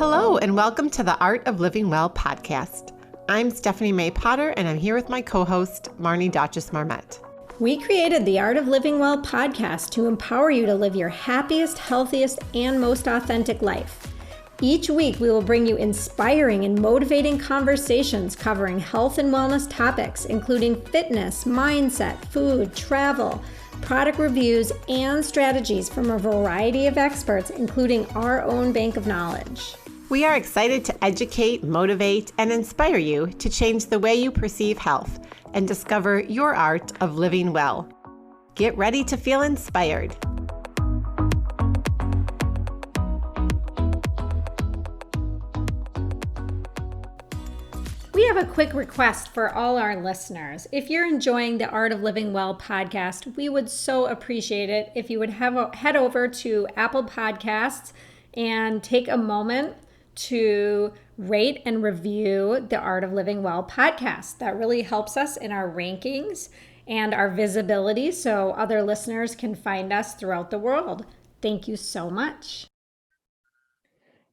Hello, and welcome to the Art of Living Well podcast. I'm Stephanie May Potter, and I'm here with my co-host, Marnie Dotches-Marmette. We created the Art of Living Well podcast to empower you to live your happiest, healthiest, and most authentic life. Each week, we will bring you inspiring and motivating conversations covering health and wellness topics, including fitness, mindset, food, travel, product reviews, and strategies from a variety of experts, including our own bank of knowledge. We are excited to educate, motivate, and inspire you to change the way you perceive health and discover your art of living well. Get ready to feel inspired. We have a quick request for all our listeners. If you're enjoying the Art of Living Well podcast, we would so appreciate it if you would head over to Apple Podcasts and take a moment to rate and review the Art of Living Well podcast. That really helps us in our rankings and our visibility so other listeners can find us throughout the world. Thank you so much.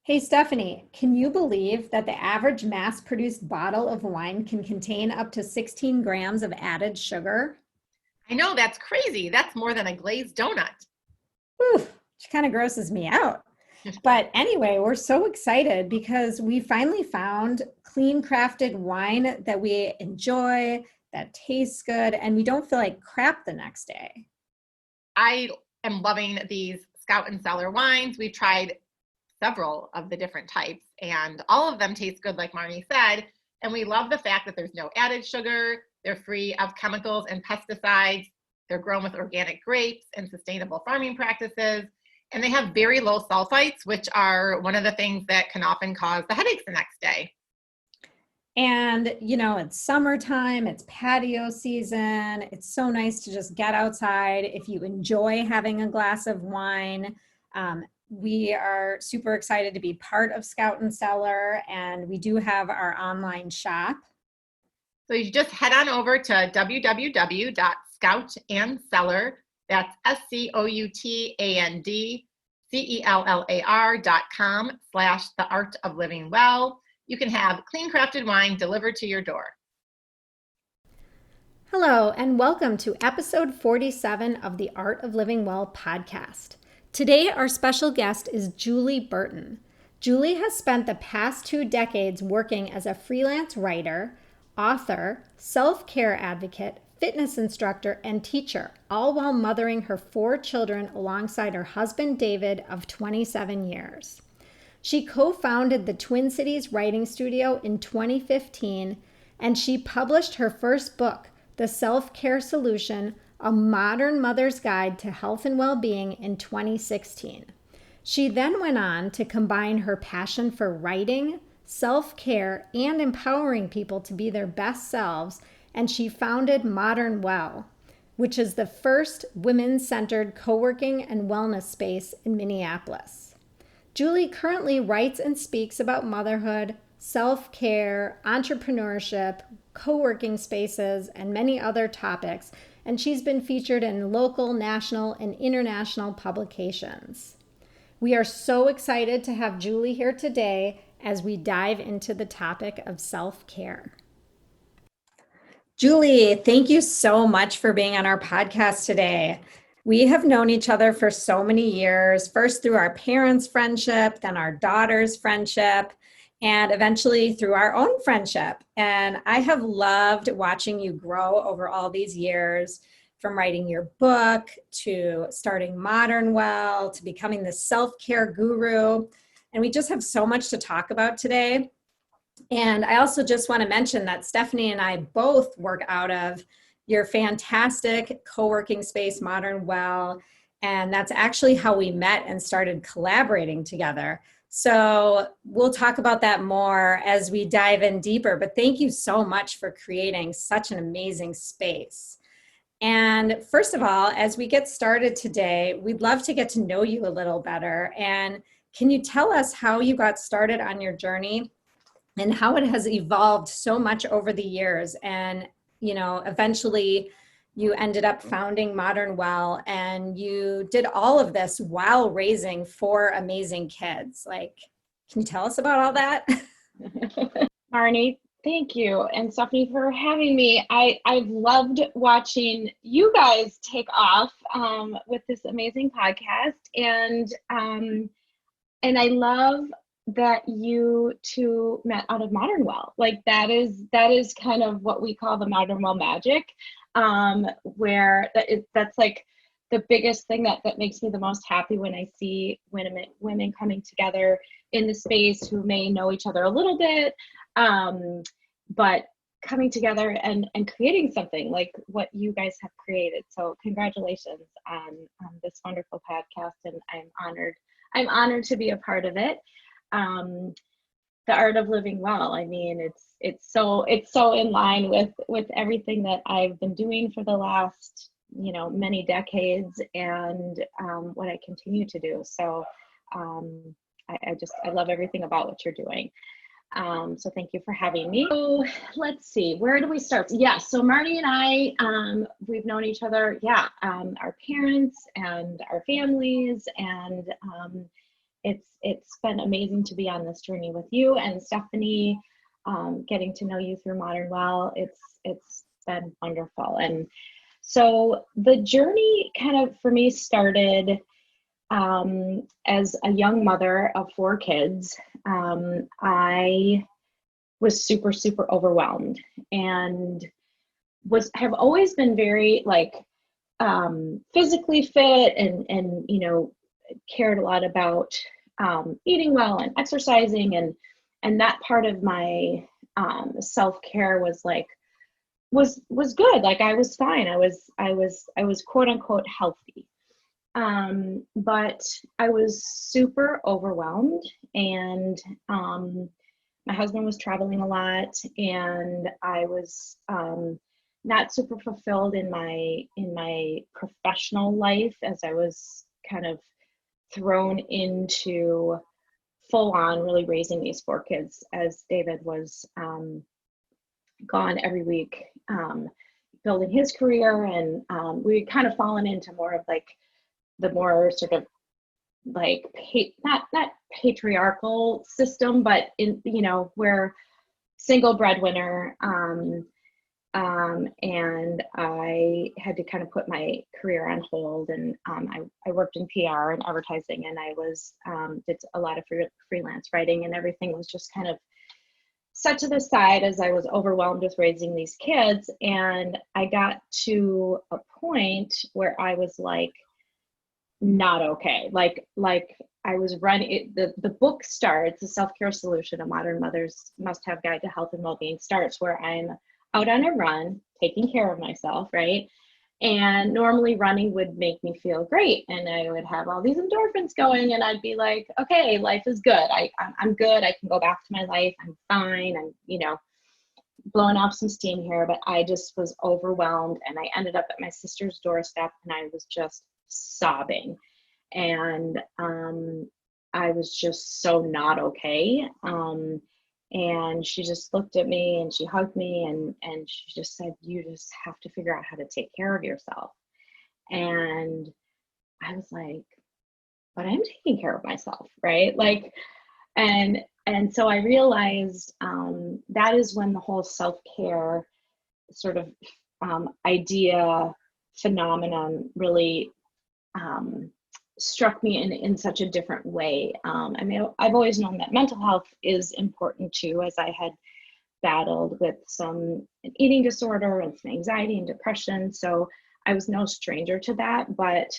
Hey, Stephanie, can you believe that the average mass-produced bottle of wine can contain up to 16 grams of added sugar? I know, that's crazy. That's more than a glazed donut. Whew, which kind of grosses me out. But anyway, we're so excited because we finally found clean crafted wine that we enjoy, that tastes good, and we don't feel like crap the next day. I am loving these Scout and Cellar wines. We've tried several of the different types, and all of them taste good, like Marnie said. And we love the fact that there's no added sugar. They're free of chemicals and pesticides. They're grown with organic grapes and sustainable farming practices. And they have very low sulfites, which are one of the things that can often cause the headaches the next day. And, you know, it's summertime, it's patio season. It's so nice to just get outside. If you enjoy having a glass of wine, we are super excited to be part of Scout and Cellar, and we do have our online shop. So you just head on over to www.scoutandcellar.com. That's SCOUTANDCELLAR.com/the art of living well. You can have clean crafted wine delivered to your door. Hello, and welcome to episode 47 of the Art of Living Well podcast. Today, our special guest is Julie Burton. Julie has spent the past 2 decades working as a freelance writer, author, self-care advocate, fitness instructor, and teacher, all while mothering her 4 children alongside her husband, David, of 27 years. She co-founded the Twin Cities Writing Studio in 2015, and she published her first book, The Self-Care Solution, A Modern Mother's Guide to Health and Well-Being, in 2016. She then went on to combine her passion for writing, self-care, and empowering people to be their best selves, and she founded ModernWell, which is the first women-centered co-working and wellness space in Minneapolis. Julie currently writes and speaks about motherhood, self-care, entrepreneurship, co-working spaces, and many other topics, and she's been featured in local, national, and international publications. We are so excited to have Julie here today as we dive into the topic of self-care. Julie, thank you so much for being on our podcast today. We have known each other for so many years, first through our parents' friendship, then our daughter's friendship, and eventually through our own friendship. And I have loved watching you grow over all these years, from writing your book to starting ModernWell to becoming the self-care guru. And we just have so much to talk about today. And I also just want to mention that Stephanie and I both work out of your fantastic co-working space, ModernWell, and that's actually how we met and started collaborating together. So we'll talk about that more as we dive in deeper, but thank you so much for creating such an amazing space. And first of all, as we get started today, we'd love to get to know you a little better. And can you tell us how you got started on your journey and how it has evolved so much over the years? And, you know, eventually you ended up founding ModernWell, and you did all of this while raising 4 amazing kids. Like, Can you tell us about all that? Marnie, thank you. And Stephanie for having me. I've loved watching you guys take off with this amazing podcast. And I love that you two met out of ModernWell. Like that is kind of what we call the ModernWell magic, where that's like the biggest thing that makes me the most happy when I see women coming together in the space who may know each other a little bit, but coming together and creating something like what you guys have created. So congratulations on this wonderful podcast, and I'm honored to be a part of it. The art of living well. I mean, it's so in line with everything that I've been doing for the last, many decades, and what I continue to do. So I love everything about what you're doing. So thank you for having me. So let's see, where do we start? Yeah, so Marty and I, we've known each other, our parents and our families, and it's been amazing to be on this journey with you and Stephanie, getting to know you through ModernWell. It's been wonderful. And so the journey kind of for me started as a young mother of 4 kids. I was super, super overwhelmed and have always been very physically fit and cared a lot about eating well and exercising, and that part of my self-care was good. Like I was fine. I was quote unquote healthy. But I was super overwhelmed, and my husband was traveling a lot, and I was not super fulfilled in my professional life, as I was kind of thrown into full on really raising these 4 kids, as David was gone every week, building his career, and we had kind of fallen into more of the more sort of not patriarchal system, but in we're single breadwinner, and I had to kind of put my career on hold, and I worked in PR and advertising, and I was did a lot of freelance writing, and everything was just kind of set to the side as I was overwhelmed with raising these kids. And I got to a point where I was not okay. Like I was running, the book starts, The Self-Care Solution, A Modern Mother's Must-Have Guide to Health and Wellbeing, starts where I'm out on a run, taking care of myself, right? And normally running would make me feel great, and I would have all these endorphins going, and I'd be like, okay, life is good. I'm good. I can go back to my life. I'm fine. I'm, blowing off some steam here, but I just was overwhelmed, and I ended up at my sister's doorstep, and I was just sobbing, and I was just so not okay. And she just looked at me and she hugged me, and she just said, you just have to figure out how to take care of yourself. And I was like, but I'm taking care of myself, right? And so I realized that is when the whole self-care sort of idea, phenomenon really struck me in such a different way. I mean, I've always known that mental health is important too, as I had battled with some eating disorder and some anxiety and depression. So I was no stranger to that, but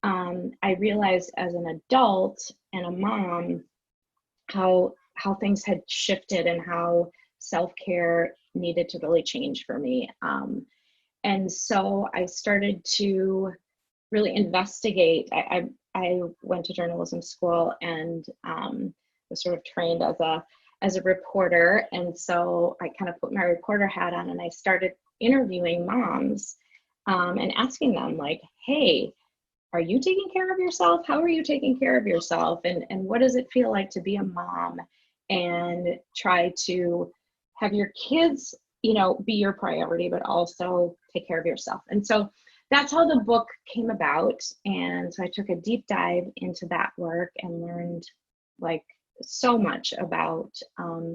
I realized as an adult and a mom how things had shifted and how self-care needed to really change for me. And so I started to really investigate. I went to journalism school and was sort of trained as a reporter. And so I kind of put my reporter hat on, and I started interviewing moms and asking them hey, are you taking care of yourself? How are you taking care of yourself? And what does it feel like to be a mom and try to have your kids, be your priority, but also take care of yourself? And so that's how the book came about. And so I took a deep dive into that work and learned so much about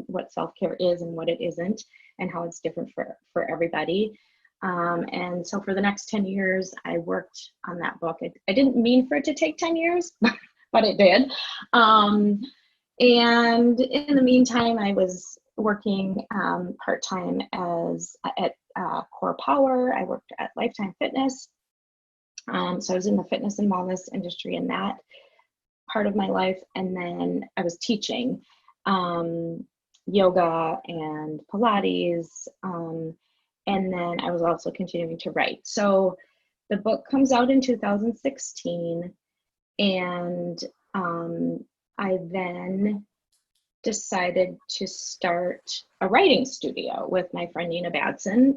what self-care is and what it isn't, and how it's different for everybody. And so for the next 10 years, I worked on that book. I didn't mean for it to take 10 years, but it did. And in the meantime, I was working part-time at Core Power. I worked at Lifetime Fitness. So I was in the fitness and wellness industry in that part of my life. And then I was teaching yoga and Pilates. And then I was also continuing to write. So the book comes out in 2016. And I then decided to start a writing studio with my friend Nina Batson,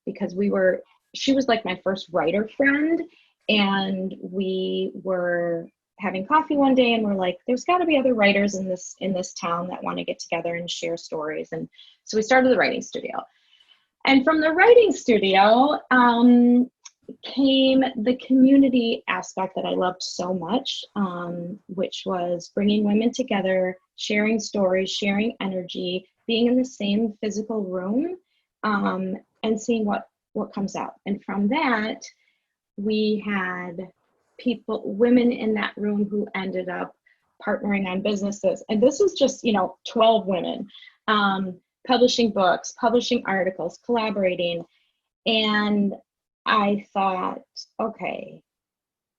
because she was like my first writer friend, and we were having coffee one day and we're like, there's got to be other writers in this town that want to get together and share stories. And so we started the writing studio. And from the writing studio came the community aspect that I loved so much, which was bringing women together, sharing stories, sharing energy, being in the same physical room, and seeing what comes out. And from that, we had women in that room who ended up partnering on businesses. And this was just, 12 women, publishing books, publishing articles, collaborating. And I thought, okay,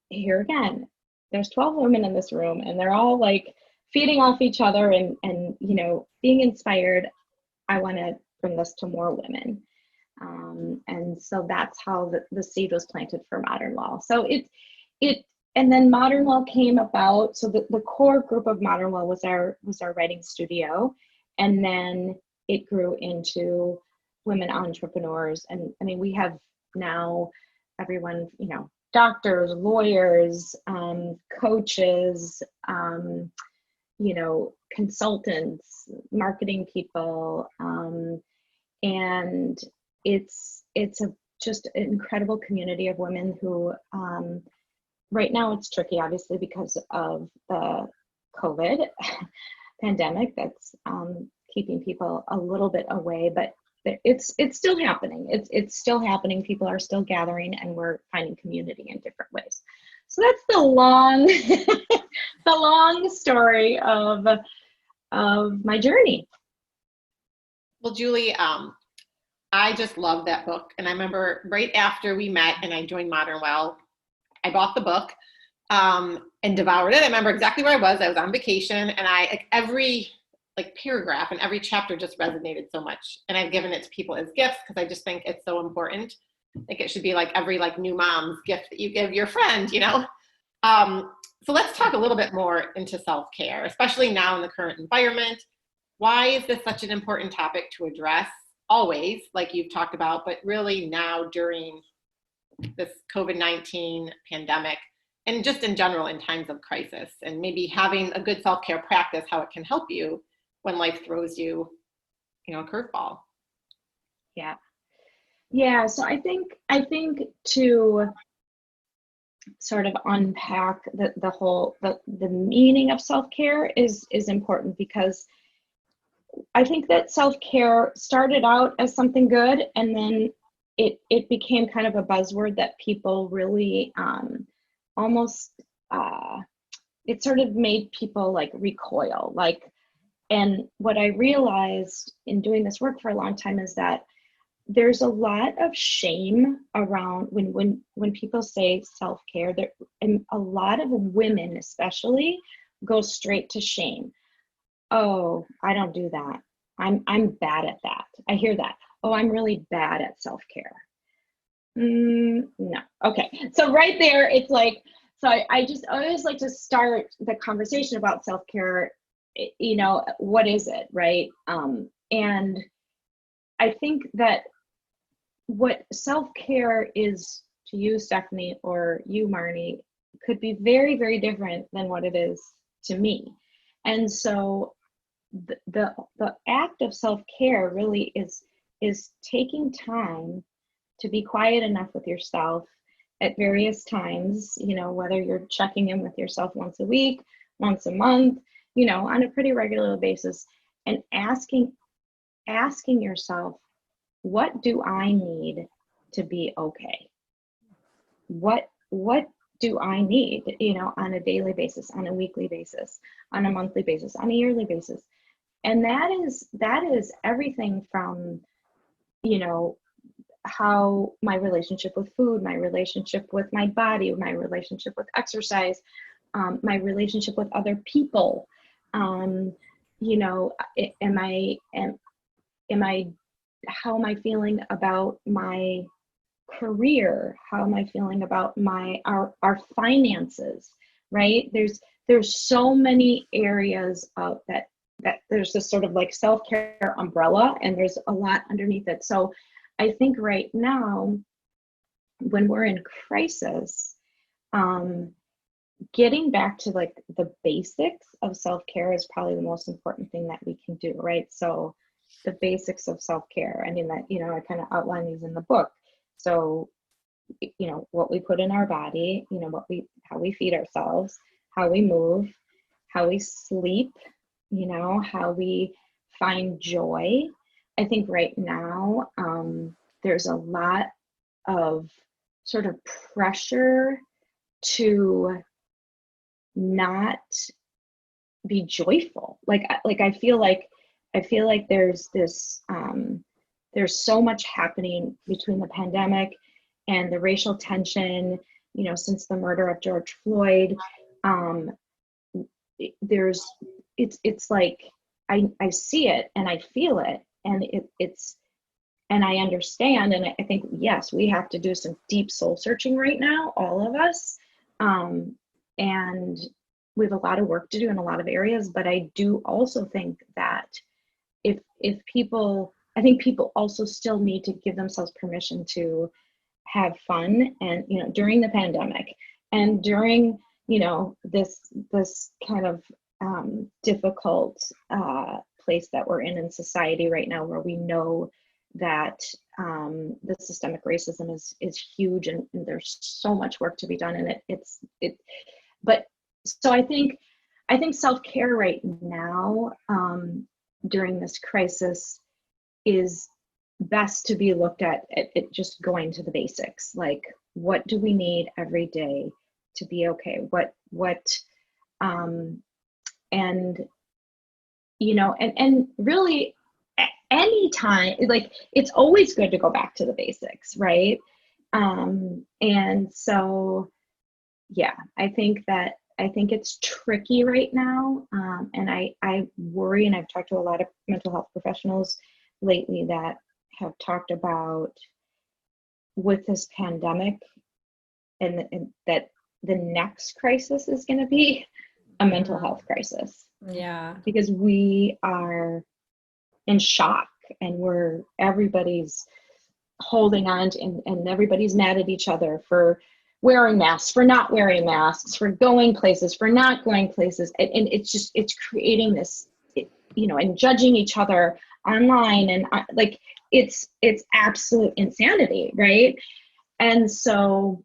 here again, there's 12 women in this room and they're all like feeding off each other and being inspired. I want to bring this to more women. And so that's how the seed was planted for ModernWell. So and then ModernWell came about. So the core group of ModernWell was our writing studio. And then it grew into women entrepreneurs. And I mean, we have now everyone, doctors, lawyers, coaches, consultants, marketing people, and it's just an incredible community of women who, right now it's tricky, obviously, because of the COVID pandemic that's keeping people a little bit away, but it's still happening. It's still happening. People are still gathering, and we're finding community in different ways. So that's the long, the long story of my journey. Well, Julie, I just love that book. And I remember right after we met and I joined ModernWell, I bought the book and devoured it. I remember exactly where I was. I was on vacation, and every paragraph and every chapter just resonated so much. And I've given it to people as gifts because I just think it's so important. It should be like every new mom's gift that you give your friend, So let's talk a little bit more into self-care, especially now in the current environment. Why is this such an important topic to address always, like you've talked about, but really now during this COVID-19 pandemic and just in general in times of crisis, and maybe having a good self-care practice, how it can help you when life throws you, a curveball? Yeah. So I think to sort of unpack the whole meaning of self-care is important, because I think that self-care started out as something good, and then it became kind of a buzzword that people really almost it sort of made people recoil. And what I realized in doing this work for a long time is that there's a lot of shame around when people say self-care. And a lot of women especially go straight to shame. Oh, I don't do that. I'm bad at that. I hear that. Oh, I'm really bad at self-care. No. Okay. So right there, it's so I always like to start the conversation about self-care. What is it, right? And I think that what self-care is to you, Stephanie, or you, Marnie, could be very, very different than what it is to me. And so the act of self-care really is taking time to be quiet enough with yourself at various times, whether you're checking in with yourself once a week, once a month, on a pretty regular basis, and asking yourself, what do I need to be okay? What do I need, on a daily basis, on a weekly basis, on a monthly basis, on a yearly basis? And that is everything from, how my relationship with food, my relationship with my body, my relationship with exercise, my relationship with other people. Am I how am I feeling about my career? How am I feeling about our finances? Right? There's so many areas of that there's this sort of like self-care umbrella, and there's a lot underneath it. So I think right now, when we're in crisis, getting back to like the basics of self-care is probably the most important thing that we can do, right? So the basics of self-care, I mean, that, I kind of outline these in the book. So, what we put in our body, how we feed ourselves, how we move, how we sleep, how we find joy. I think right now, there's a lot of sort of pressure to not be joyful. I feel like there's this, there's so much happening between the pandemic and the racial tension, since the murder of George Floyd. It's like, I see it and I feel it, and and I understand. And I think, yes, we have to do some deep soul searching right now, all of us. And we have a lot of work to do in a lot of areas, but I do also think that if people, I think people also still need to give themselves permission to have fun, and, during the pandemic and during, this kind of difficult place that we're in society right now, where we know that the systemic racism is huge, and there's so much work to be done, and but so I think self-care right now, during this crisis, is best to be looked at it just going to the basics. Like, what do we need every day to be okay? And really, anytime, like, it's always good to go back to the basics, right? And so, yeah, I think it's tricky right now. And I worry, and I've talked to a lot of mental health professionals lately that have talked about, with this pandemic, and that the next crisis is going to be a mental health crisis. Yeah. Because we are in shock, and everybody's holding on to, and everybody's mad at each other for wearing masks, for not wearing masks, for going places, for not going places. And it's creating this, and judging each other online, and like, it's absolute insanity, right? And so,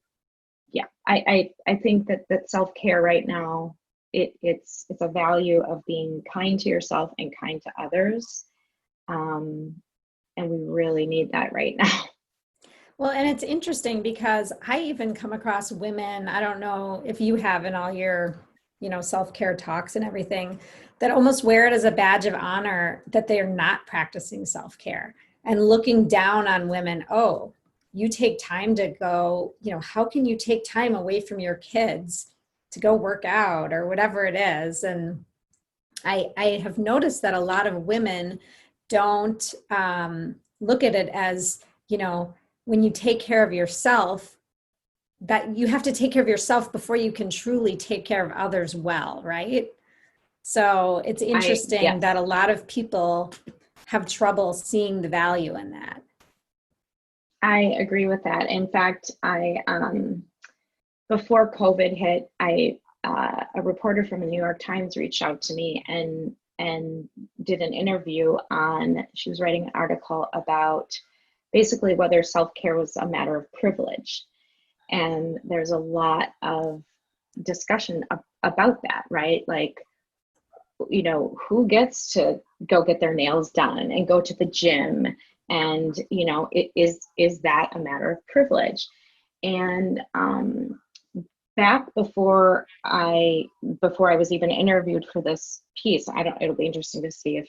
yeah, I think that self-care right now, it's a value of being kind to yourself and kind to others. And we really need that right now. Well, and it's interesting because I even come across women, I don't know if you have in all your, self-care talks and everything, that almost wear it as a badge of honor that they're not practicing self-care, and looking down on women. Oh, you take time to go, how can you take time away from your kids to go work out or whatever it is? And I have noticed that a lot of women don't look at it as, when you take care of yourself, that you have to take care of yourself before you can truly take care of others well, right? So it's interesting that a lot of people have trouble seeing the value in that. I agree with that. In fact, before COVID hit, a reporter from the New York Times reached out to me and did an interview she was writing an article about basically whether self-care was a matter of privilege. And there's a lot of discussion about that, right? Like, who gets to go get their nails done and go to the gym? And, is that a matter of privilege? And back before I was even interviewed for this piece, it'll be interesting to see if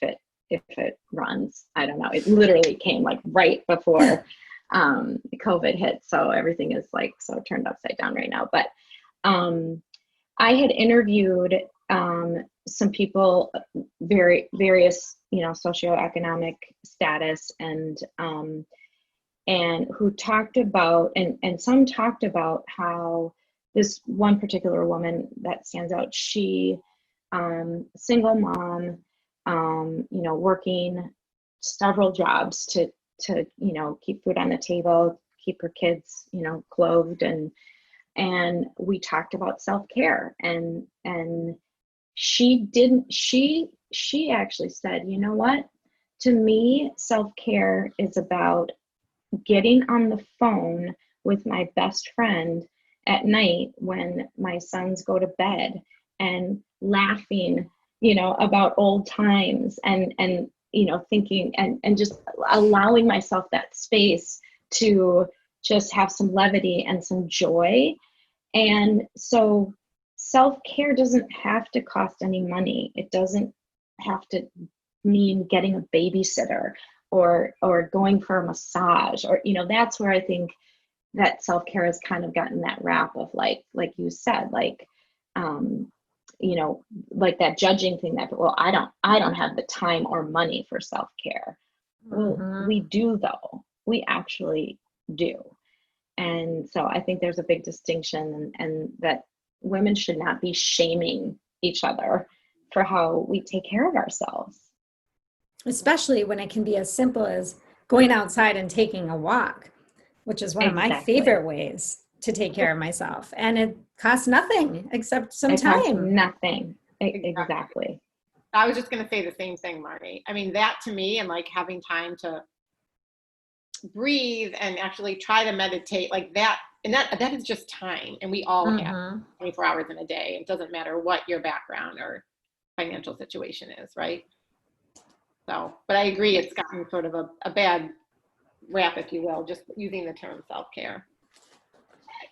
it runs. I don't know. It literally came like right before COVID hit. So everything is like so turned upside down right now. But I had interviewed some people, various, socioeconomic status, and who talked about, and some talked about how this one particular woman that stands out, she, single mom, working several jobs to keep food on the table, keep her kids, clothed, and we talked about self-care, and she actually said, you know what, to me, self-care is about getting on the phone with my best friend at night when my sons go to bed and laughing, about old times, and thinking and just allowing myself that space to just have some levity and some joy. And so self-care doesn't have to cost any money. It doesn't have to mean getting a babysitter or going for a massage, or that's where I think that self-care has kind of gotten that rap of like you said, like like that judging thing that, well, I don't have the time or money for self-care. Well, we do, though. We actually do. And so I think there's a big distinction, and that women should not be shaming each other for how we take care of ourselves. Especially when it can be as simple as going outside and taking a walk, which is one of my favorite ways to take care of myself. And it costs nothing except some time. Costs nothing. Exactly. I was just going to say the same thing, Marty. I mean, that to me, and like having time to breathe and actually try to meditate like that, and that is just time. And we all have 24 hours in a day. It doesn't matter what your background or financial situation is, right? So, but I agree, it's gotten sort of a bad rap, if you will, just using the term self-care.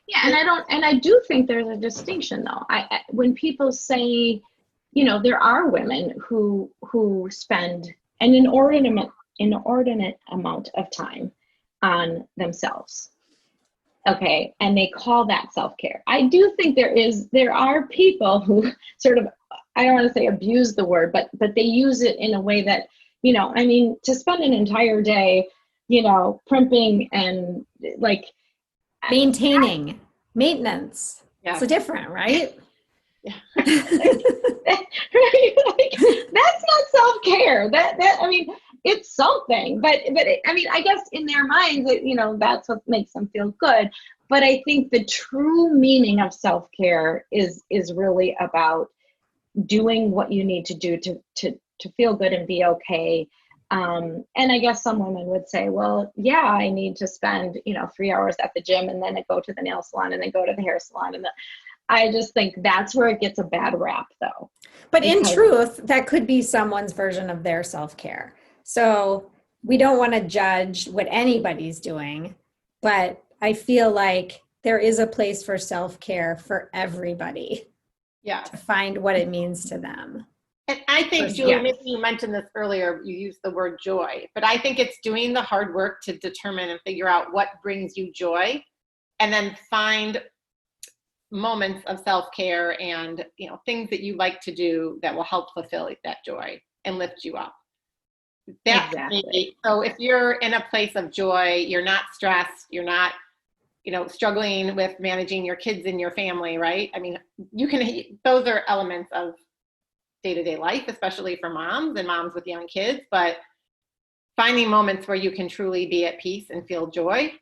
Yeah, and I do think there's a distinction, though. When people say, there are women who spend an inordinate amount of time on themselves, okay, and they call that self-care. I do think there are people who sort of, I don't want to say abuse the word, but they use it in a way that, to spend an entire day, primping and like maintaining, maintenance. Yeah. It's different, right? Yeah. Right? Like, that's not self-care. That it's something, but I guess in their minds, that's what makes them feel good. But I think the true meaning of self-care is really about doing what you need to do to feel good and be okay. And I guess some women would say, well, yeah, I need to spend, 3 hours at the gym, and then I go to the nail salon, and then go to the hair salon. And I just think that's where it gets a bad rap, though. But in truth, that could be someone's version of their self-care. So we don't want to judge what anybody's doing, but I feel like there is a place for self-care for everybody. Yeah. To find what it means to them. And I think, Julie, maybe you mentioned this earlier, you used the word joy, but I think it's doing the hard work to determine and figure out what brings you joy, and then find moments of self-care and, things that you like to do that will help fulfill that joy and lift you up. Exactly. So if you're in a place of joy, you're not stressed, you're not, struggling with managing your kids and your family, right? I mean, those are elements of day-to-day life, especially for moms and moms with young kids, but finding moments where you can truly be at peace and feel joy,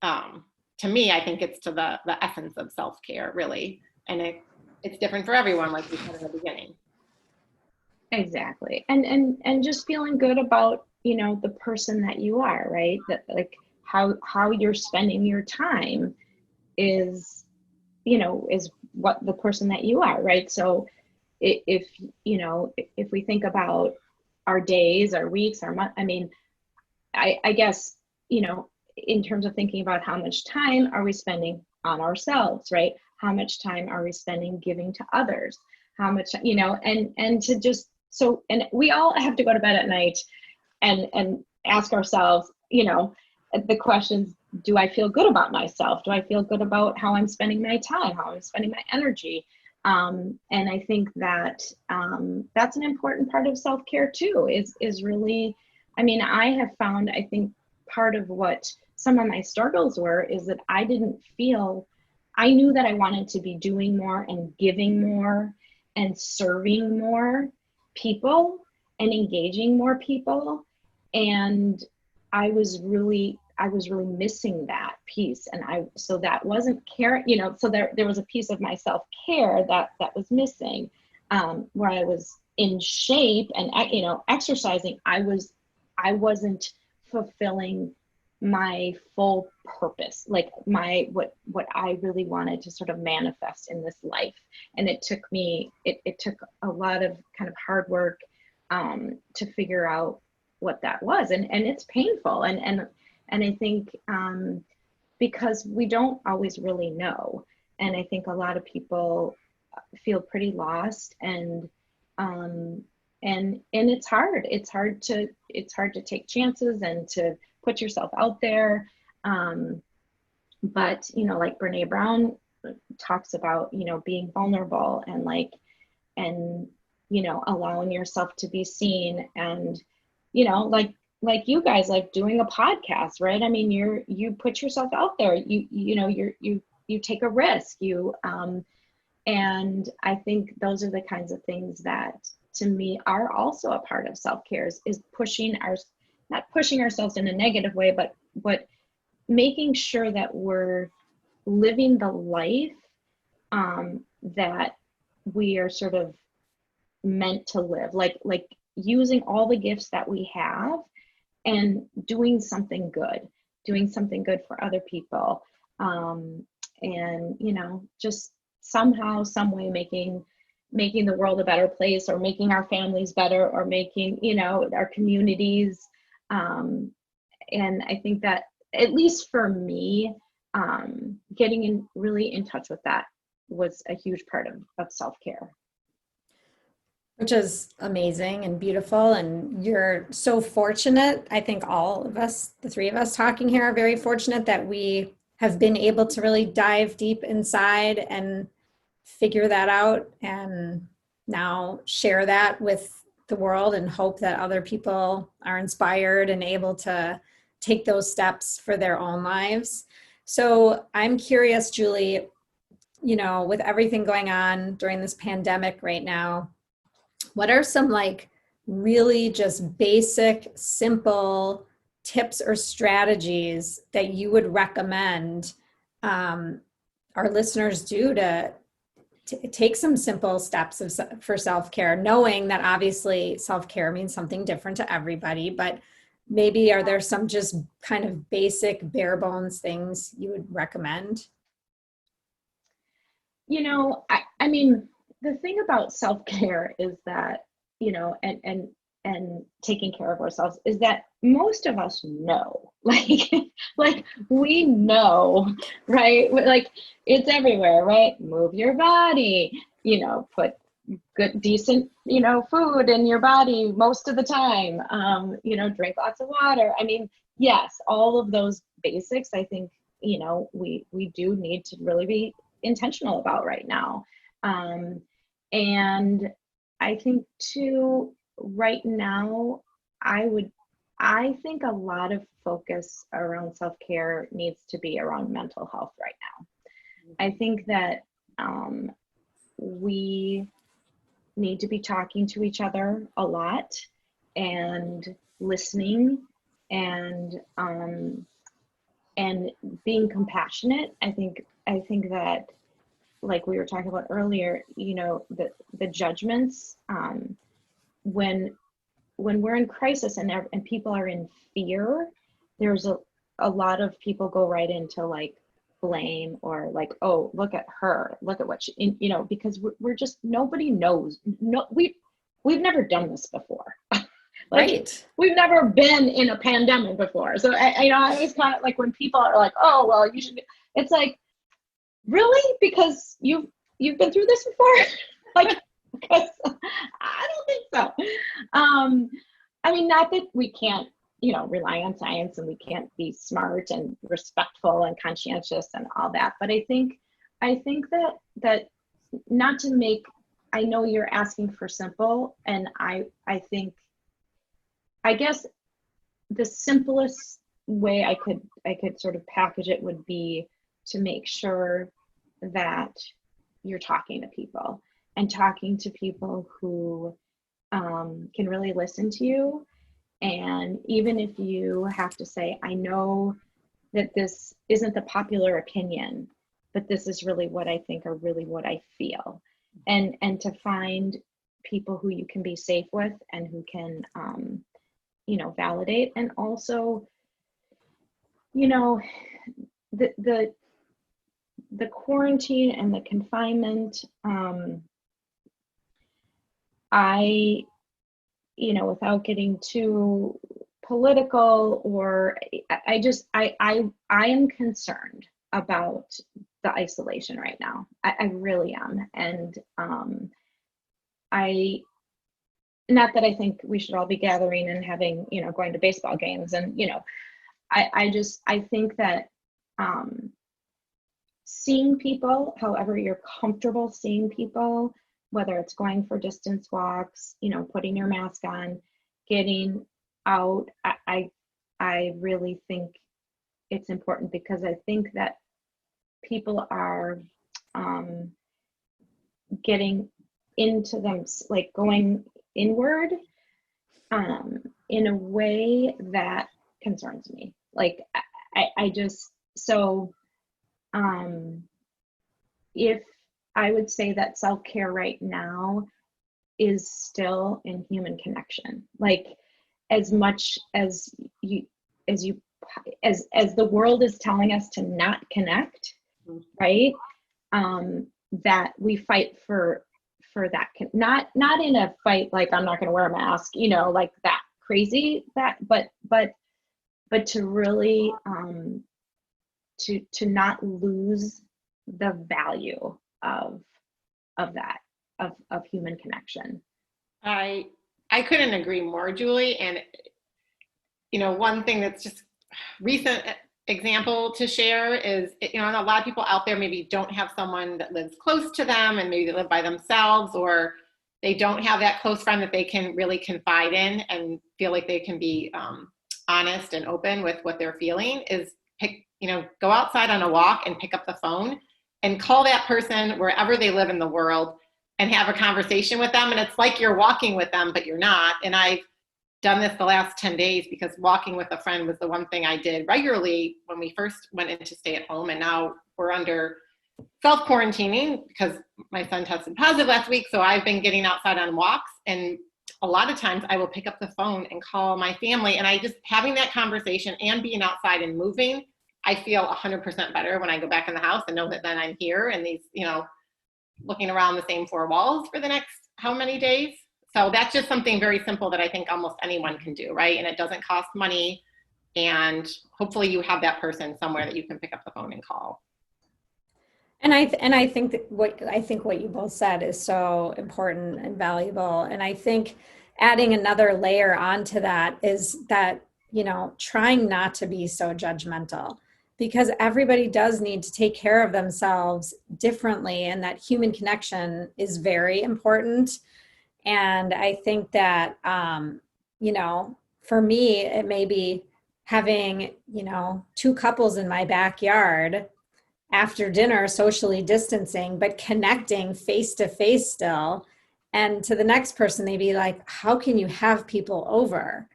to me, I think it's to the essence of self-care, really. And it's different for everyone, like we said in the beginning. Exactly. And just feeling good about, the person that you are, right? That like how you're spending your time is what the person that you are, right? So if you know, if we think about our days, our weeks, our month, I mean, I guess, you know, in terms of thinking about how much time are we spending on ourselves, right? How much time are we spending giving to others? How much, you know, and to just, so, and we all have to go to bed at night and ask ourselves, you know, the questions, do I feel good about myself? Do I feel good about how I'm spending my time, how I'm spending my energy? And I think that that's an important part of self-care too, is really, I mean, I have found, I think part of what some of my struggles were is that I didn't feel, I knew that I wanted to be doing more and giving more and serving more people and engaging more people. And I was really missing that piece. And so that wasn't care, you know, so there was a piece of my self-care that was missing, where I was in shape and, you know, exercising. I wasn't fulfilling my full purpose, like what I really wanted to sort of manifest in this life. And it took me, it took a lot of kind of hard work to figure out what that was. And it's painful. And I think because we don't always really know. And I think a lot of people feel pretty lost, and it's hard. It's hard to take chances and to put yourself out there. But, you know, like Brene Brown talks about, you know, being vulnerable and you know, allowing yourself to be seen. And, you know, like you guys, like doing a podcast, right? I mean, you put yourself out there, you know, you take a risk, and I think those are the kinds of things that to me are also a part of self-care, is not pushing ourselves in a negative way, but making sure that we're living the life that we are sort of meant to live, like using all the gifts that we have and doing something good for other people, and, you know, just somehow, some way making the world a better place, or making our families better, or making, you know, our communities. And I think that, at least for me, getting really in touch with that was a huge part of self-care. Which is amazing and beautiful. And you're so fortunate. I think all of us, the three of us talking here, are very fortunate that we have been able to really dive deep inside and figure that out, and now share that with the world, and hope that other people are inspired and able to take those steps for their own lives. So I'm curious, Julie, you know, with everything going on during this pandemic right now, what are some like really just basic, simple tips or strategies that you would recommend our listeners do to take some simple steps for self-care, knowing that obviously self-care means something different to everybody, but maybe are there some just kind of basic bare bones things you would recommend? You know, I mean, the thing about self-care is that, you know, and taking care of ourselves, is that most of us know, like we know, right? Like it's everywhere, right? Move your body, you know, put good, decent, you know, food in your body most of the time, you know, drink lots of water. I mean, yes, all of those basics, I think, you know, we do need to really be intentional about right now. And I think too, right now, I think a lot of focus around self-care needs to be around mental health right now. I think that we need to be talking to each other a lot and listening and being compassionate. I think that, like we were talking about earlier, you know, the judgments, when we're in crisis and people are in fear, there's a lot of people go right into like blame or like, oh, look at her, look at what she, you know, because we're just, nobody knows. No, we've never done this before. Like, Right. we've never been in a pandemic before. So you know, I always kind of like when people are like, oh, well, you should, it's like, really? Because you've been through this before? Like, because I don't think so. I mean, not that we can't, you know, rely on science and we can't be smart and respectful and conscientious and all that. But I think that not to make, I know you're asking for simple, and I think, I guess the simplest way I could sort of package it would be to make sure that you're talking to people, and talking to people who can really listen to you. And even if you have to say, I know that this isn't the popular opinion, but this is really what I think, or really what I feel. And to find people who you can be safe with and who can, you know, validate. And also, you know, the quarantine and the confinement, I, you know, without getting too political, or I am concerned about the isolation right now. I really am. And not that I think we should all be gathering and having, you know, going to baseball games, and, you know, I think that seeing people, however you're comfortable seeing people, whether it's going for distance walks, you know, putting your mask on, getting out, I really think it's important, because I think that people are getting into them, like going inward in a way that concerns me. Like, I just, so if I would say that self-care right now is still in human connection. Like, as much as as the world is telling us to not connect, right? That we fight for that, not in a fight like, I'm not going to wear a mask, you know, like that crazy, that, but to really to not lose the value of that, of human connection. I couldn't agree more, Julie. And, you know, one thing that's just recent example to share is, you know, a lot of people out there maybe don't have someone that lives close to them, and maybe they live by themselves, or they don't have that close friend that they can really confide in and feel like they can be honest and open with what they're feeling. Is go outside on a walk and pick up the phone and call that person wherever they live in the world and have a conversation with them. And it's like you're walking with them, but you're not. And I've done this the last 10 days because walking with a friend was the one thing I did regularly when we first went into stay at home. And now we're under self-quarantining because my son tested positive last week. So I've been getting outside on walks, and a lot of times I will pick up the phone and call my family, and I just having that conversation and being outside and moving, I feel 100% better when I go back in the house and know that then I'm here and these, you know, looking around the same four walls for the next how many days. So that's just something very simple that I think almost anyone can do, right? And it doesn't cost money. And hopefully you have that person somewhere that you can pick up the phone and call. And I think that what you both said is so important and valuable. And I think adding another layer onto that is that, you know, trying not to be so judgmental, because everybody does need to take care of themselves differently, and that human connection is very important. And I think that, you know, for me, it may be having, you know, two couples in my backyard after dinner, socially distancing, but connecting face to face still. And to the next person, they'd be like, how can you have people over?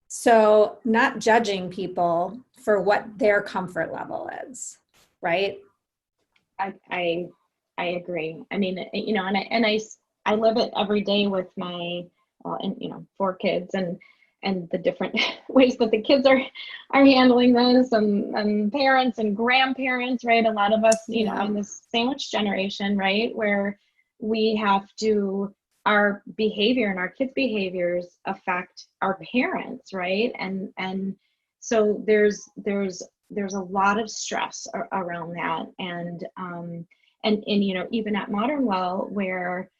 So not judging people for what their comfort level is, right? I agree. I mean, you know, and I live it every day with my, well, and, you know, 4 kids, and the different ways that the kids are handling this, and parents and grandparents, right? A lot of us, you know, in this sandwich generation, right, where we have to, our behavior and our kids' behaviors affect our parents, right? And so there's a lot of stress around that, and you know, even at ModernWell, where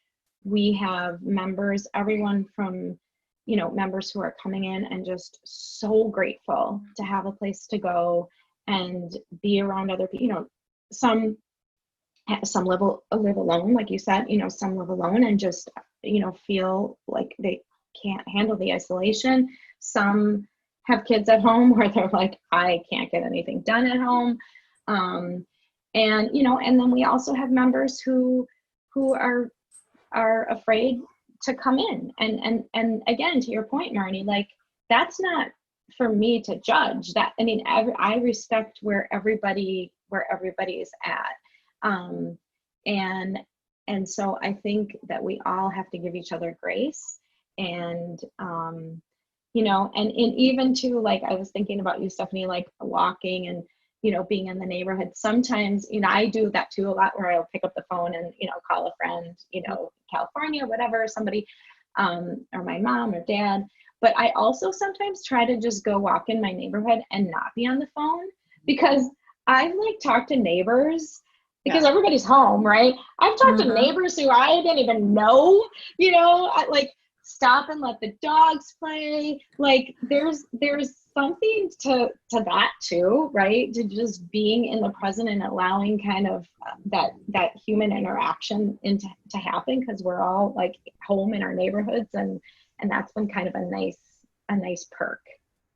we have members, everyone from, you know, members who are coming in and just so grateful to have a place to go and be around other people. You know, some live alone, like you said, you know, some live alone and just, you know, feel like they can't handle the isolation. Some have kids at home where they're like, I can't get anything done at home. And, you know, and then we also have members who are afraid to come in. And again, to your point, Marnie, like, that's not for me to judge that. I mean, I respect where everybody is at. And so I think that we all have to give each other grace, and, you know, and even to, like, I was thinking about you, Stephanie, like walking and, you know, being in the neighborhood. Sometimes, you know, I do that too a lot, where I'll pick up the phone and, you know, call a friend, you know, California, whatever, somebody, or my mom or dad. But I also sometimes try to just go walk in my neighborhood and not be on the phone, because I've like talked to neighbors, because everybody's home, right? I've talked to neighbors who I didn't even know, you know, like, stop and let the dogs play. Like, there's something to that too, right? To just being in the present and allowing kind of that human interaction to happen, because we're all like home in our neighborhoods, and that's been kind of a nice perk.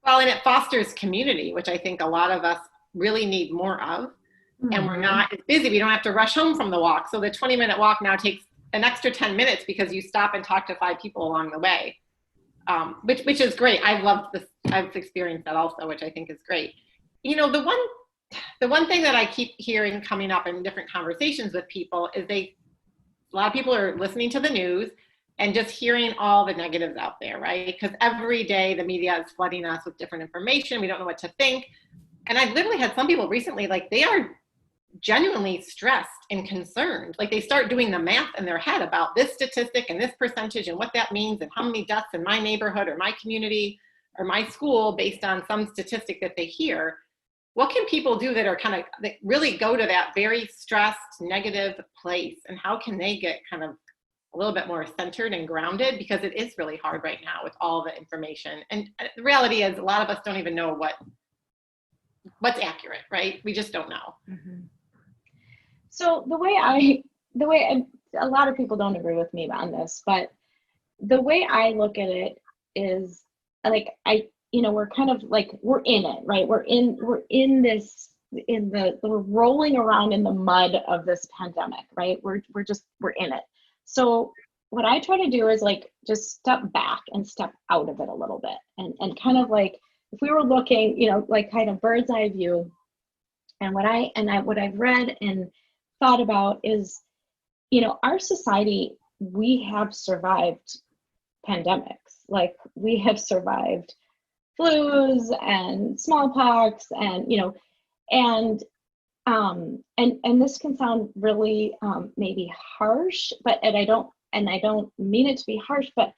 Well, and it fosters community, which I think a lot of us really need more of. And we're not as busy. We don't have to rush home from the walk. So the 20-minute walk now takes an extra 10 minutes because you stop and talk to 5 people along the way, which is great. I've loved this. I've experienced that also, which I think is great. You know, the one thing that I keep hearing coming up in different conversations with people is a lot of people are listening to the news and just hearing all the negatives out there, right? Because every day the media is flooding us with different information. We don't know what to think. And I've literally had some people recently, like, they are genuinely stressed and concerned. Like, they start doing the math in their head about this statistic and this percentage and what that means and how many deaths in my neighborhood or my community or my school based on some statistic that they hear. What can people do that really go to that very stressed, negative place? And how can they get kind of a little bit more centered and grounded? Because it is really hard right now with all the information. And the reality is, a lot of us don't even know what's accurate, right? We just don't know. Mm-hmm. So the way a lot of people don't agree with me on this, but the way I look at it is, like, we're kind of like, we're in it, right? We're rolling around in the mud of this pandemic, right? We're in it. So what I try to do is, like, just step back and step out of it a little bit, and kind of like, if we were looking, you know, like, kind of bird's eye view. And what I've read and thought about is, you know, our society, we have survived pandemics. Like, we have survived flus and smallpox, and, you know, and this can sound really maybe harsh, but I don't mean it to be harsh, but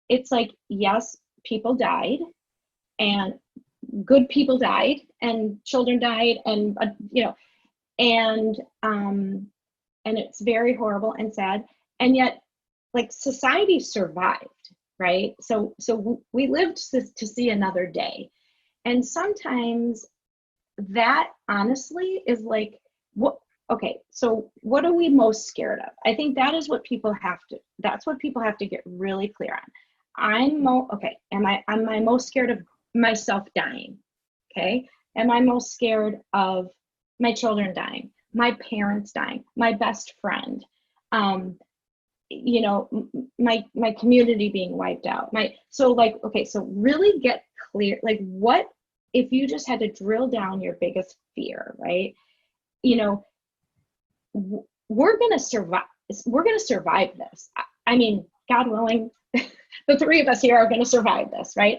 it's like, yes, people died, and good people died, and children died, and you know, and it's very horrible and sad, and yet, like, society survived, right? So we lived to see another day. And sometimes that honestly is like, so what are we most scared of? I think that's what people have to get really clear on. Am I most scared of myself dying? Okay. Am I most scared of my children dying, my parents dying, my best friend, you know, my community being wiped out? So really get clear, like, what if you just had to drill down your biggest fear, right? You know, we're gonna survive this. I mean, God willing, the 3 of us here are gonna survive this, right?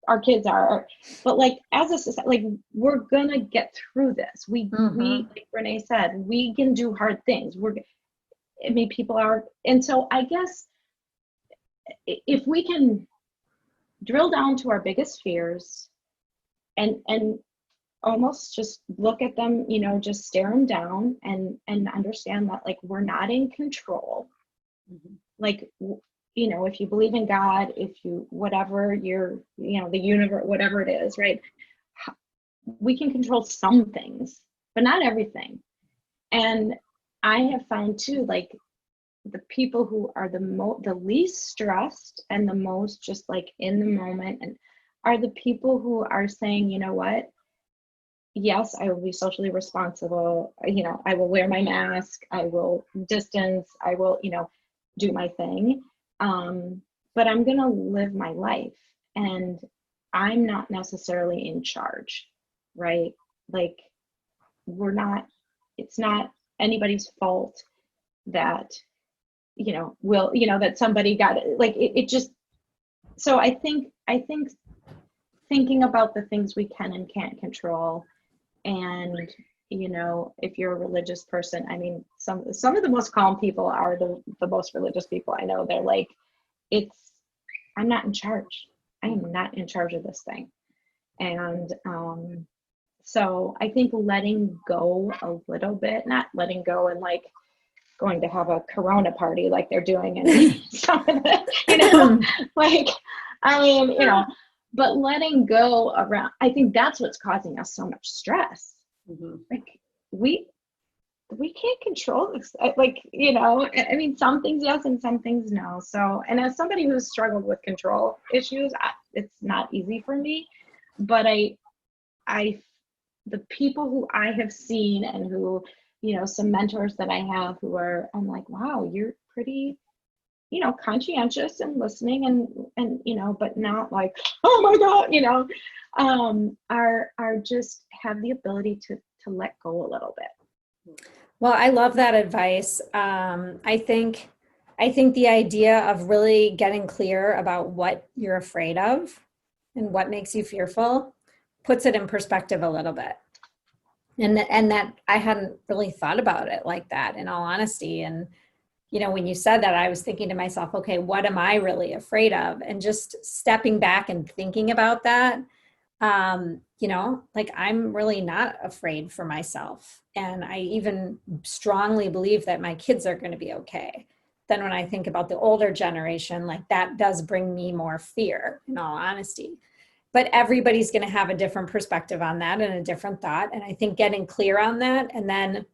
our kids are, but like as a society, like we're gonna get through this. We like Renee said, we can do hard things. People are, and so I guess if we can drill down to our biggest fears and almost just look at them, just stare them down and understand that like we're not in control. Like, if you believe in God, if you, whatever you're, the universe, whatever it is, right? We can control some things, but not everything. And I have found too, like the people who are the least stressed and the most just like in the moment and are the people who are saying, you know what? Yes, I will be socially responsible. I will wear my mask. I will distance. I will, do my thing. But I'm going to live my life and I'm not necessarily in charge, right? Like it's not anybody's fault that, that somebody got it. Like it just, so I think thinking about the things we can and can't control. And, if you're a religious person, I mean, some of the most calm people are the most religious people I know. They're like, I'm not in charge. I am not in charge of this thing. And so I think letting go a little bit, not letting go and like going to have a Corona party like they're doing in some of the, like, I mean, but letting go around, I think that's what's causing us so much stress. Like we can't control this. Like, I mean, some things yes and some things no. So, and as somebody who's struggled with control issues, it's not easy for me. But the people who I have seen and who, some mentors that I have I'm like, wow, you're pretty, conscientious and listening and but not like, oh my God, are just have the ability to let go a little bit. Well, I love that advice. I think the idea of really getting clear about what you're afraid of and what makes you fearful puts it in perspective a little bit. And that I hadn't really thought about it like that, in all honesty. And when you said that, I was thinking to myself, okay, what am I really afraid of? And just stepping back and thinking about that, like I'm really not afraid for myself. And I even strongly believe that my kids are going to be okay. Then when I think about the older generation, like that does bring me more fear, in all honesty. But everybody's going to have a different perspective on that and a different thought. And I think getting clear on that, and then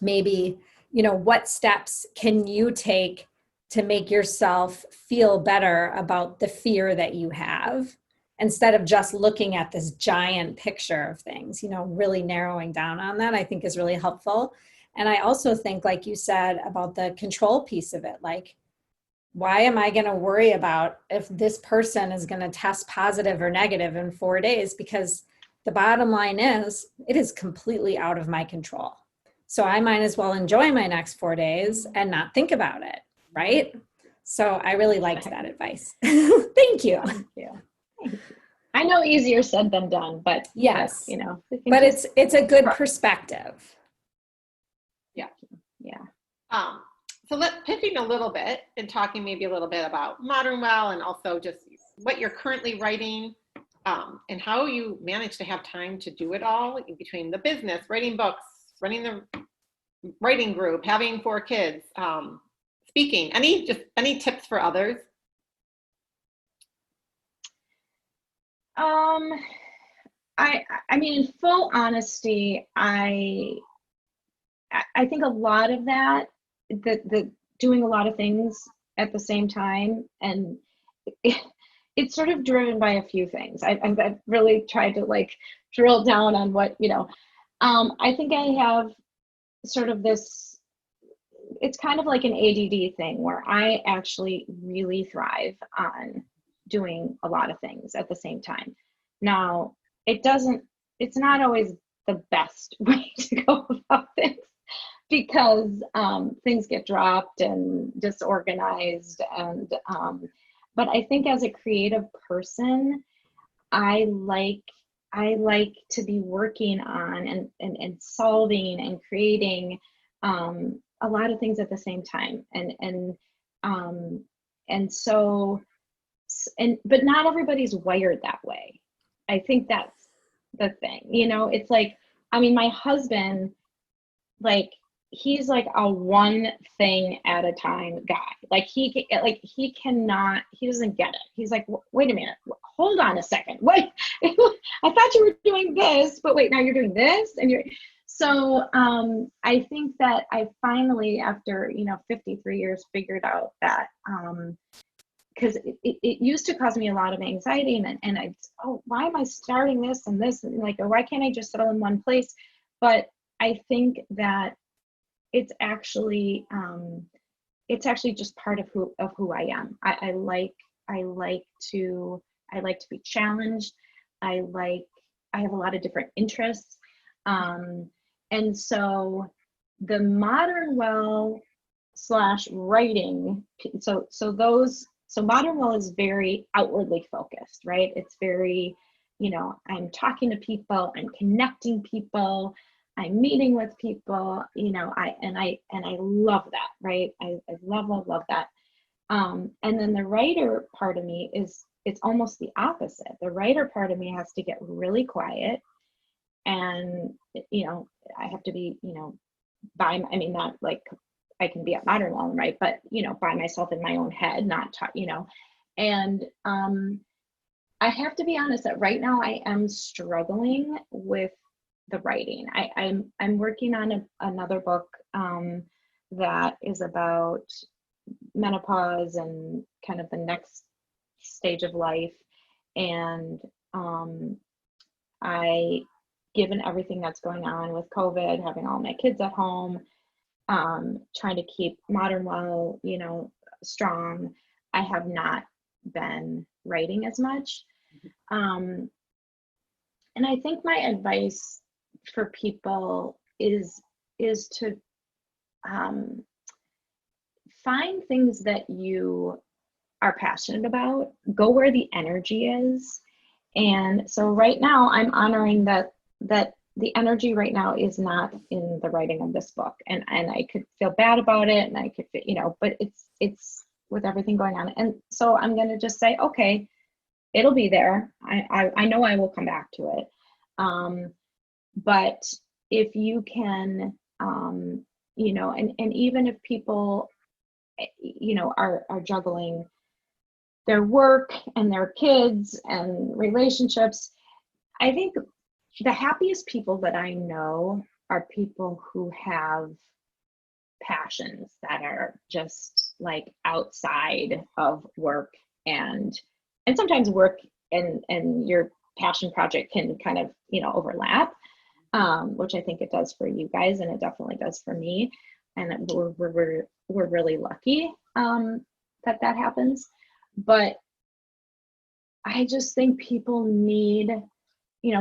maybe, what steps can you take to make yourself feel better about the fear that you have, instead of just looking at this giant picture of things, really narrowing down on that, I think is really helpful. And I also think, like you said, about the control piece of it, like, why am I going to worry about if this person is going to test positive or negative in 4 days? Because the bottom line is, it is completely out of my control. So I might as well enjoy my next 4 days and not think about it, right? So I really liked that advice. Thank you. Thank you. I know easier said than done, but yes, but it's a good perspective. Yeah. Yeah. So pivoting a little bit and talking maybe a little bit about ModernWell and also just what you're currently writing, and how you manage to have time to do it all between the business, writing books, running the writing group, having 4 kids, speaking. Any tips for others? I mean, in full honesty, I think a lot of that, the doing a lot of things at the same time, and it's sort of driven by a few things. I've really tried to like drill down on what, I think I have sort of this, it's kind of like an ADD thing where I actually really thrive on doing a lot of things at the same time. Now, it's not always the best way to go about things, because things get dropped and disorganized, and but I think as a creative person, I like to be working on and solving and creating a lot of things at the same time. And so, but not everybody's wired that way. I think that's the thing, it's like, I mean, my husband, like, he's like a one thing at a time guy. Like he cannot, he doesn't get it. He's like, wait a minute, hold on a second. Wait, I thought you were doing this, but wait, now you're doing this. And so I think that I finally, after, 53 years, figured out that, because it used to cause me a lot of anxiety, and why am I starting this and this, and like, or why can't I just settle in one place? But I think that it's actually just part of who I am. I like to be challenged. I have a lot of different interests, and so the ModernWell / writing. So ModernWell is very outwardly focused, right? It's very, I'm talking to people, I'm connecting people, I'm meeting with people, I love that, right? I love that. And then the writer part of me it's almost the opposite. The writer part of me has to get really quiet, and, I have to be, not like I can be at ModernWell, right? But, by myself in my own head, not, and I have to be honest that right now I am struggling with the writing. I'm working on another book that is about menopause and kind of the next stage of life. And given everything that's going on with COVID, having all my kids at home, trying to keep ModernWell, strong, I have not been writing as much. And I think my advice for people is to find things that you are passionate about, go where the energy is. And so right now I'm honoring that the energy right now is not in the writing of this book, and I could feel bad about it, and I could, but it's with everything going on. And so I'm going to just say, okay, it'll be there. I know I will come back to it. But if you can, and even if people, are juggling their work and their kids and relationships, I think the happiest people that I know are people who have passions that are just like outside of work, and sometimes work and your passion project can kind of, overlap, which I think it does for you guys, and it definitely does for me. And we're really lucky that happens. But I just think people need,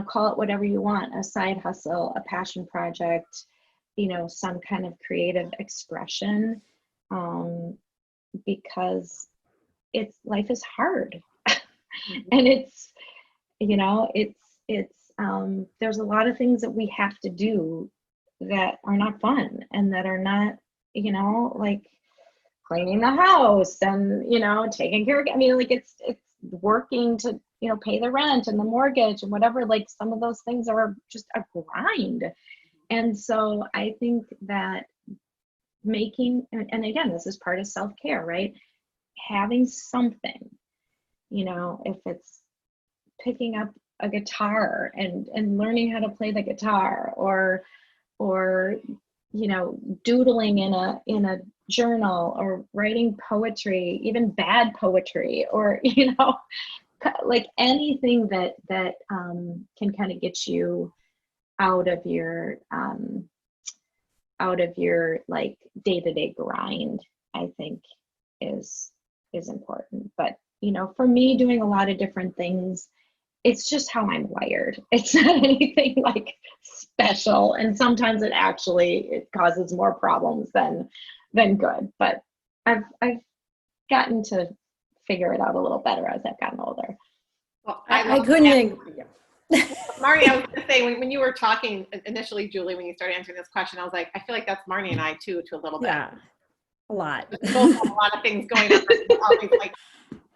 call it whatever you want, a side hustle, a passion project, some kind of creative expression, because life is hard. And it's there's a lot of things that we have to do that are not fun, and that are not, like cleaning the house and, taking care of, it's working to, pay the rent and the mortgage and whatever, like some of those things are just a grind. And so I think that and again, this is part of self-care, right? Having something, if it's picking up a guitar and learning how to play the guitar, or doodling in a journal, or writing poetry, even bad poetry, or like anything that can kind of get you out of your like day-to-day grind, I think is important. But for me, doing a lot of different things, it's just how I'm wired. It's not anything like special, and sometimes it causes more problems than good. But I've gotten to figure it out a little better as I've gotten older. Well, I couldn't. Marnie, I was going to say, when you were talking initially, Julie, when you started answering this question, I was like, I feel like that's Marnie and I too, to a little bit. Yeah, a lot. We both have a lot of things going on. We're always like,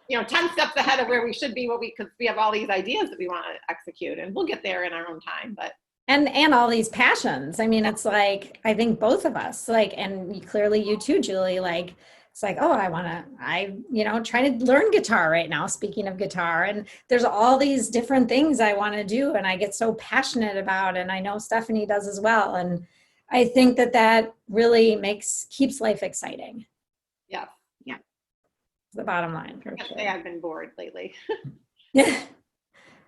10 steps ahead of where we should be, because we have all these ideas that we want to execute, and we'll get there in our own time. But and all these passions. I mean, it's like, I think both of us, like, and clearly you too, Julie, like, it's like, oh, trying to learn guitar right now, speaking of guitar, and there's all these different things I want to do and I get so passionate about, and I know Stephanie does as well. And I think that really keeps life exciting. yeah. The bottom line. I can't say I've been bored lately. Yeah.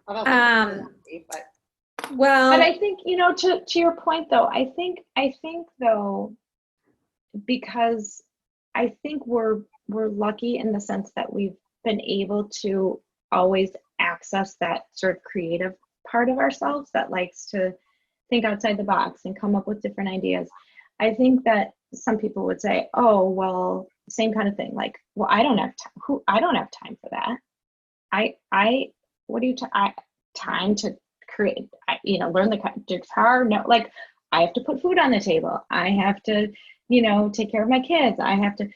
But I think, to your point though, I think though, because I think we're lucky in the sense that we've been able to always access that sort of creative part of ourselves that likes to think outside the box and come up with different ideas. I think that some people would say, oh, well, same kind of thing. Like, well, I don't have time for that. Time to create, learn the guitar? No, like, I have to put food on the table. I have to, take care of my kids. I have to,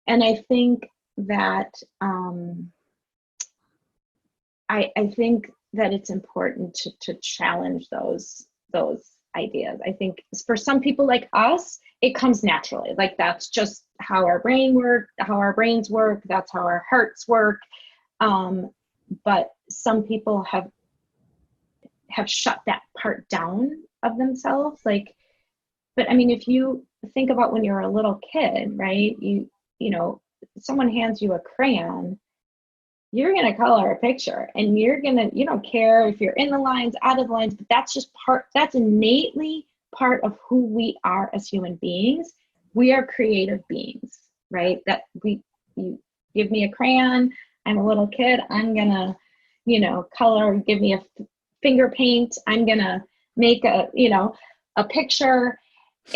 and I think that, I think that it's important to challenge those ideas. I think for some people like us, it comes naturally. Like, that's just how our brains work. That's how our hearts work. But some people have shut that part down of themselves. Like, but I mean, if you think about when you're a little kid, right? Someone hands you a crayon, you're going to color a picture, and you don't care if you're in the lines, out of the lines, but that's innately part of who we are as human beings. We are creative beings, right? You give me a crayon, I'm a little kid, I'm going to, color, give me a finger paint, I'm going to make a picture.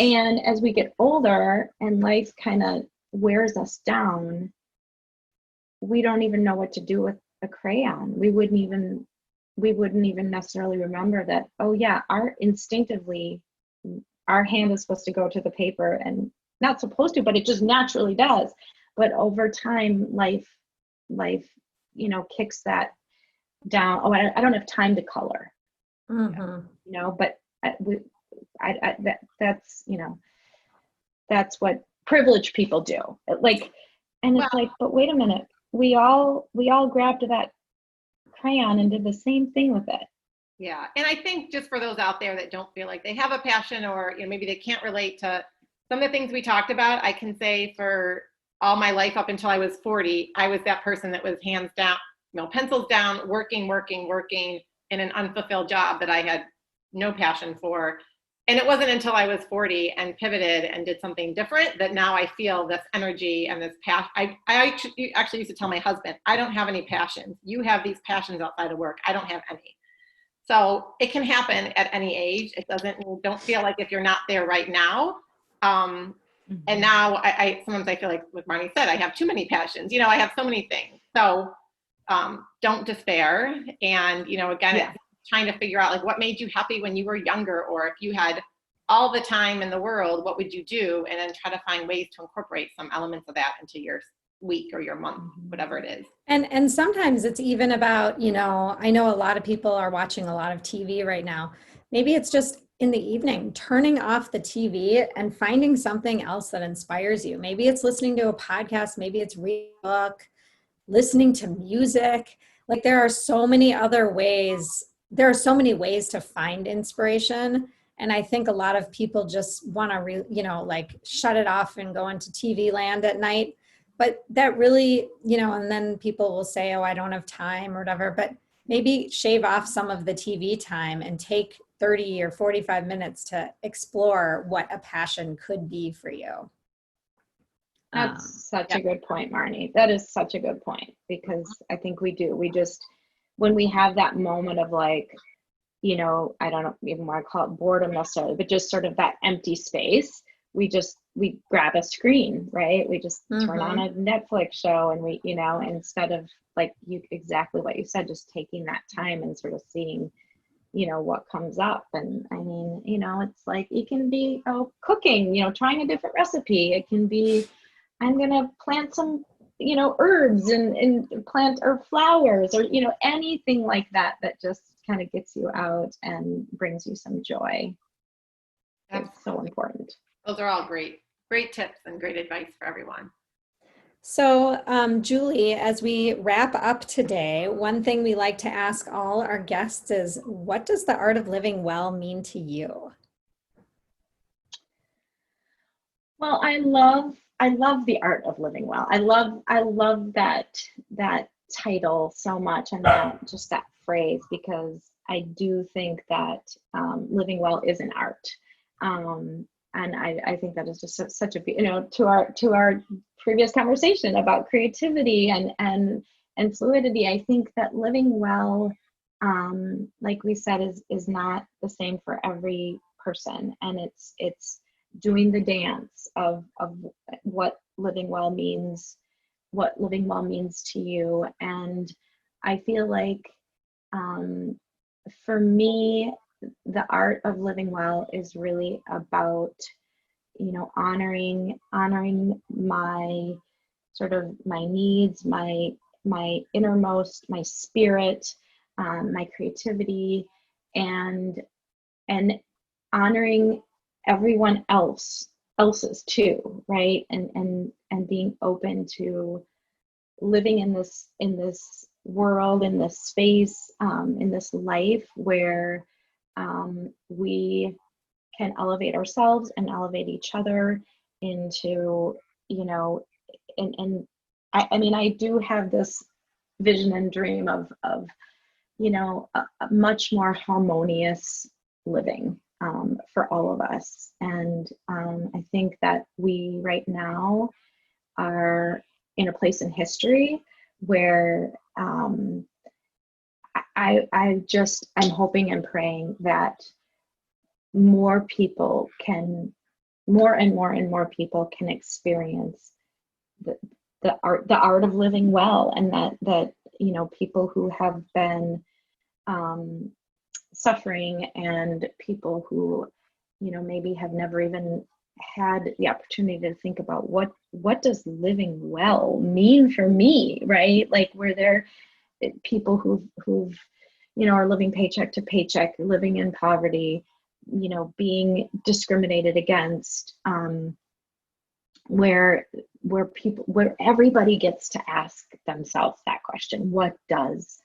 And as we get older and life kind of wears us down, we don't even know what to do with a crayon. We wouldn't even necessarily remember that, oh yeah, instinctively our hand is supposed to go to the paper, and not supposed to, but it just naturally does. But over time, life kicks that down. Oh, I don't have time to color. Mm-hmm. But that's what privileged people do. Like, and it's like, but wait a minute, we all grabbed that crayon and did the same thing with it. Yeah. And I think, just for those out there that don't feel like they have a passion, or maybe they can't relate to some of the things we talked about, I can say for all my life up until I was 40, I was that person that was hands down, pencils down, working in an unfulfilled job that I had no passion for. And it wasn't until I was 40 and pivoted and did something different that now I feel this energy and this passion. I actually used to tell my husband, I don't have any passions. You have these passions outside of work. I don't have any. So it can happen at any age. Don't feel like if you're not there right now. And now sometimes I feel like, Marnie said, I have too many passions. I have so many things. So don't despair. And, again, it's trying to figure out, like, what made you happy when you were younger, or if you had all the time in the world, what would you do? And then try to find ways to incorporate some elements of that into your week or your month, whatever it is. And sometimes it's even about, I know a lot of people are watching a lot of TV right now. Maybe it's just in the evening, turning off the TV and finding something else that inspires you. Maybe it's listening to a podcast, maybe it's reading a book, listening to music. Like, there are so many ways to find inspiration. And I think a lot of people just want to, shut it off and go into TV land at night. But that really, and then people will say, oh, I don't have time or whatever. But maybe shave off some of the TV time and take 30 or 45 minutes to explore what a passion could be for you. That's such a good point, Marnie. That is such a good point, because I think we do. We just, when we have that moment of, like, I don't even want to call it boredom necessarily, but just sort of that empty space, we just we grab a screen, right? We just turn on Mm-hmm. a Netflix show and we, instead of like exactly what you said, just taking that time and sort of seeing, what comes up. And I mean, it's like, it can be cooking, trying a different recipe. It can be, I'm going to plant some, herbs and plant or flowers or, anything like that, that just kind of gets you out and brings you some joy. It's so important. Those are all great tips and great advice for everyone. So, Julie, as we wrap up today, one thing we like to ask all our guests is, what does the art of living well mean to you? Well, I love the art of living well. I love that title so much, and just that phrase, because I do think that living well is an art. And I think that is just such a, to our previous conversation about creativity and fluidity. I think that living well, like we said, is not the same for every person, and it's doing the dance of what living well means to you. And I feel like for me, the art of living well is really about, honoring my sort of my needs, my innermost, my spirit, my creativity, and honoring everyone else's too, right? And being open to living in this world, in this space, in this life where we can elevate ourselves and elevate each other into, and I mean, I do have this vision and dream of a much more harmonious living for all of us. And I think that we right now are in a place in history where I'm hoping and praying that more and more people can experience the art of living well, and that people who have been suffering, and people who maybe have never even had the opportunity to think about what does living well mean for me, right? Like, where there people who've are living paycheck to paycheck, living in poverty, being discriminated against, where everybody gets to ask themselves that question: what does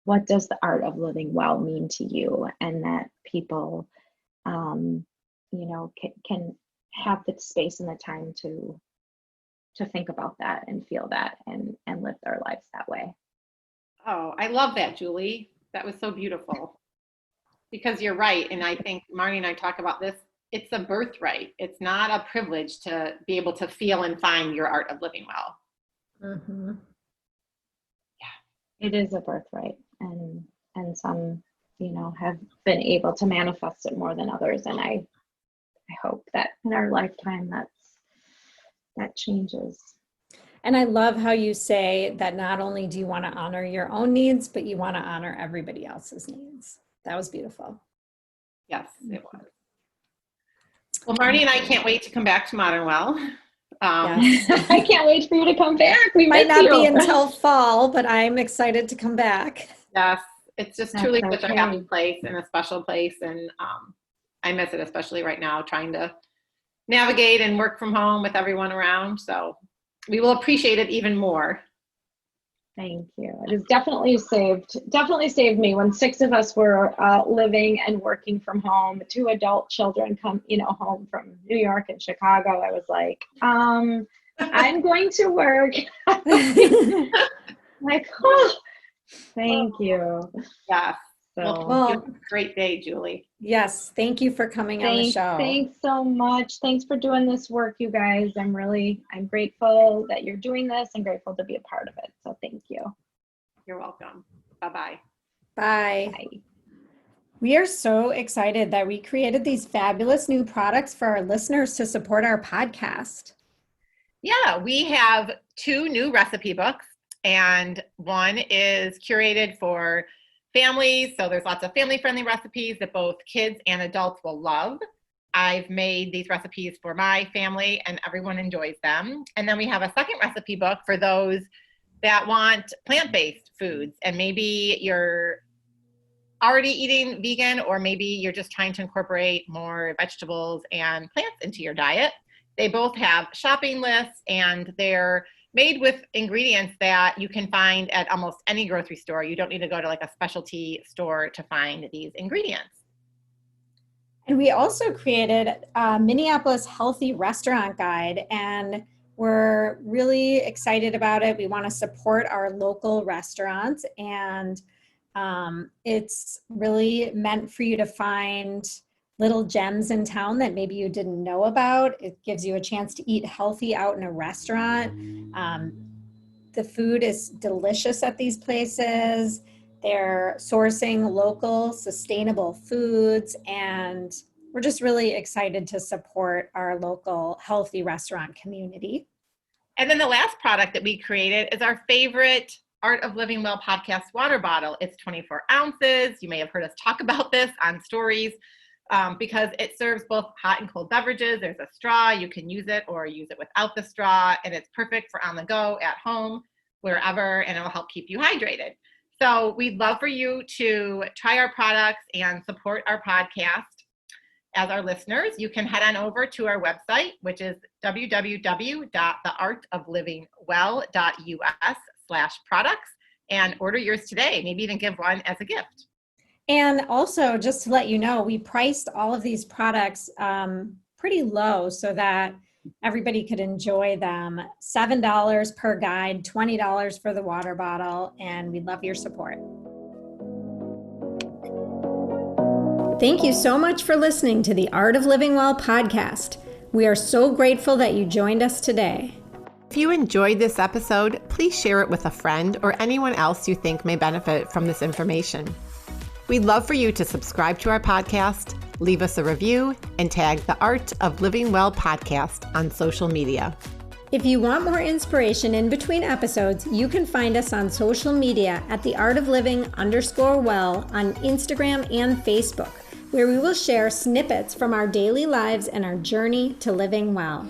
the art of living well mean to you? And that people can have the space and the time to think about that and feel that and live their lives that way. Oh, I love that, Julie. That was so beautiful. Because you're right. And I think Marnie and I talk about this. It's a birthright. It's not a privilege to be able to feel and find your art of living well. Mm-hmm. Yeah, it is a birthright. And some, have been able to manifest it more than others. And I hope that in our lifetime that changes. And I love how you say that not only do you want to honor your own needs, but you want to honor everybody else's needs. That was beautiful. Yes, it was. Well, Marnie and I can't wait to come back to ModernWell. Yes. I can't wait for you to come back. We might miss not be you. until fall, but I'm excited to come back. Yes, it's just That's truly okay. such a happy place and a special place. And I miss it, especially right now, trying to navigate and work from home with everyone around. So we will appreciate it even more. Thank you. It has definitely saved me when 6 of us were living and working from home. 2 adult children come, home from New York and Chicago. I was like, I'm going to work. Like, oh, thank you. Yeah. So, well, great day, Julie. Yes, thank you for coming on the show. Thanks so much. Thanks for doing this work, you guys. I'm grateful that you're doing this and grateful to be a part of it. So thank you. You're welcome. Bye-bye. Bye. Bye. We are so excited that we created these fabulous new products for our listeners to support our podcast. Yeah, we have 2 new recipe books, and one is curated for families. So there's lots of family-friendly recipes that both kids and adults will love. I've made these recipes for my family and everyone enjoys them. And then we have a second recipe book for those that want plant-based foods, and maybe you're already eating vegan, or maybe you're just trying to incorporate more vegetables and plants into your diet. They both have shopping lists, and they're made with ingredients that you can find at almost any grocery store. You don't need to go to like a specialty store to find these ingredients. And we also created a Minneapolis Healthy Restaurant Guide, and we're really excited about it. We want to support our local restaurants, and it's really meant for you to find little gems in town that maybe you didn't know about. It gives you a chance to eat healthy out in a restaurant. The food is delicious at these places. They're sourcing local, sustainable foods, and we're just really excited to support our local healthy restaurant community. And then the last product that we created is our favorite Art of Living Well podcast water bottle. It's 24 ounces. You may have heard us talk about this on stories because it serves both hot and cold beverages. There's a straw. You can use it or use it without the straw, and it's perfect for on the go, at home, wherever, and it'll help keep you hydrated. So we'd love for you to try our products and support our podcast. As our listeners, you can head on over to our website, which is www.theartoflivingwell.us/products, and order yours today. Maybe even give one as a gift. And also, just to let you know, we priced all of these products pretty low so that everybody could enjoy them. $7 per guide, $20 for the water bottle, and we love your support. Thank you so much for listening to the Art of Living Well podcast. We are so grateful that you joined us today. If you enjoyed this episode, please share it with a friend or anyone else you think may benefit from this information. We'd love for you to subscribe to our podcast, leave us a review, and tag the Art of Living Well podcast on social media. If you want more inspiration in between episodes, you can find us on social media at theartofliving_well on Instagram and Facebook, where we will share snippets from our daily lives and our journey to living well.